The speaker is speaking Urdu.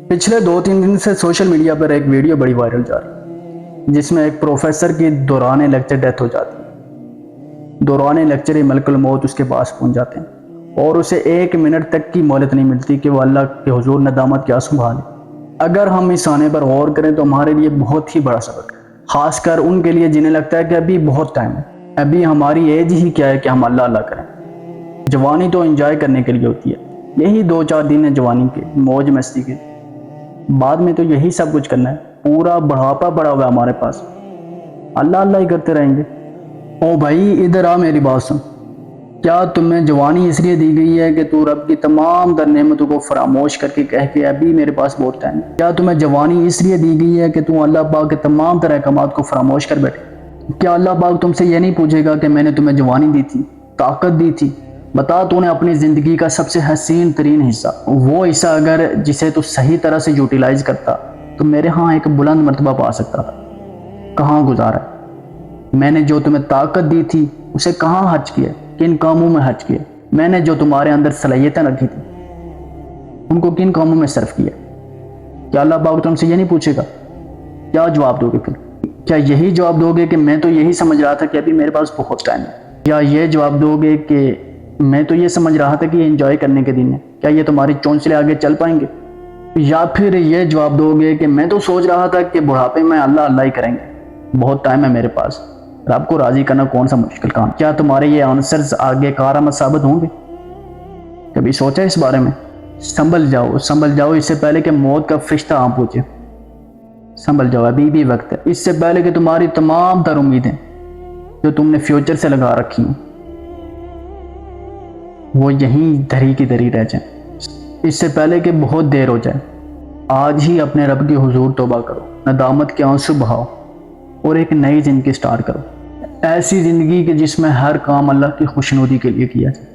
پچھلے 2-3 دن سے سوشل میڈیا پر ایک ویڈیو بڑی وائرل جا رہی ہے جس میں ایک پروفیسر کی دوران لیکچر ڈیتھ ہو جاتی ہے۔ دوران لیکچر ملک الموت اس کے پاس پہنچ جاتے ہیں اور اسے 1 منٹ تک کی مہلت نہیں ملتی کہ وہ اللہ کے حضور ندامت کیا سنبھالے۔ اگر ہم اس آنے پر غور کریں تو ہمارے لیے بہت ہی بڑا سبق ہے، خاص کر ان کے لیے جنہیں لگتا ہے کہ ابھی بہت ٹائم ہے، ابھی ہماری ایج ہی کیا ہے کہ ہم اللہ اللہ کریں۔ جوانی تو انجوائے کرنے کے لیے ہوتی ہے، یہی 2-4 دن ہے جوانی کے، موج مستی کے، بعد میں تو یہی سب کچھ کرنا ہے، پورا بڑھاپا پڑا ہوا ہے ہمارے پاس، اللہ اللہ ہی کرتے رہیں گے۔ او بھائی ادھر آ، میری بات سن، کیا تمہیں جوانی اس لیے دی گئی ہے کہ تو رب کی تمام در نعمتوں کو فراموش کر کے کہہ کہ ابھی میرے پاس بہت ٹائم ہے؟ کیا تمہیں جوانی اس لیے دی گئی ہے کہ تم اللہ پاک کے تمام تر احکامات کو فراموش کر بیٹھے؟ کیا اللہ پاک تم سے یہ نہیں پوچھے گا کہ میں نے تمہیں جوانی دی تھی، طاقت دی تھی، بتا تو نے اپنی زندگی کا سب سے حسین ترین حصہ، وہ حصہ اگر جسے تو صحیح طرح سے یوٹیلائز کرتا تو میرے ہاں ایک بلند مرتبہ پا سکتا تھا، کہاں گزارا ہے؟ میں نے جو تمہیں طاقت دی تھی اسے کہاں خرچ کیا، کن کاموں میں خرچ کیا؟ میں نے جو تمہارے اندر صلاحیتیں رکھی تھی ان کو کن کاموں میں صرف کیا؟ کیا اللہ پاک تم سے یہ نہیں پوچھے گا؟ کیا جواب دو گے پھر؟ کیا یہی جواب دو گے کہ میں تو یہی سمجھ رہا تھا کہ ابھی میرے پاس بہت ٹائم ہے؟ یا یہ جواب دو گے کہ میں تو یہ سمجھ رہا تھا کہ یہ انجوائے کرنے کے دن ہے؟ کیا یہ تمہاری چونچلے آگے چل پائیں گے؟ یا پھر یہ جواب دو گے کہ میں تو سوچ رہا تھا کہ بڑھاپے میں اللہ اللہ ہی کریں گے، بہت ٹائم ہے میرے پاس، رب کو راضی کرنا کون سا مشکل کام؟ کیا تمہارے یہ آنسرز آگے کارآمد ثابت ہوں گے؟ کبھی سوچا اس بارے میں؟ سنبھل جاؤ اس سے پہلے کہ موت کا فرشتہ آن پہنچے، سنبھل جاؤ، ابھی بھی وقت ہے، اس سے پہلے کہ تمہاری تمام تر امیدیں جو تم نے فیوچر سے لگا رکھی ہیں وہ یہیں دھری کی دھری رہ جائیں، اس سے پہلے کہ بہت دیر ہو جائے۔ آج ہی اپنے رب کے حضور توبہ کرو، ندامت کے آنسو بہاؤ اور ایک نئی زندگی سٹارٹ کرو، ایسی زندگی کہ جس میں ہر کام اللہ کی خوشنودی کے لیے کیا جائے۔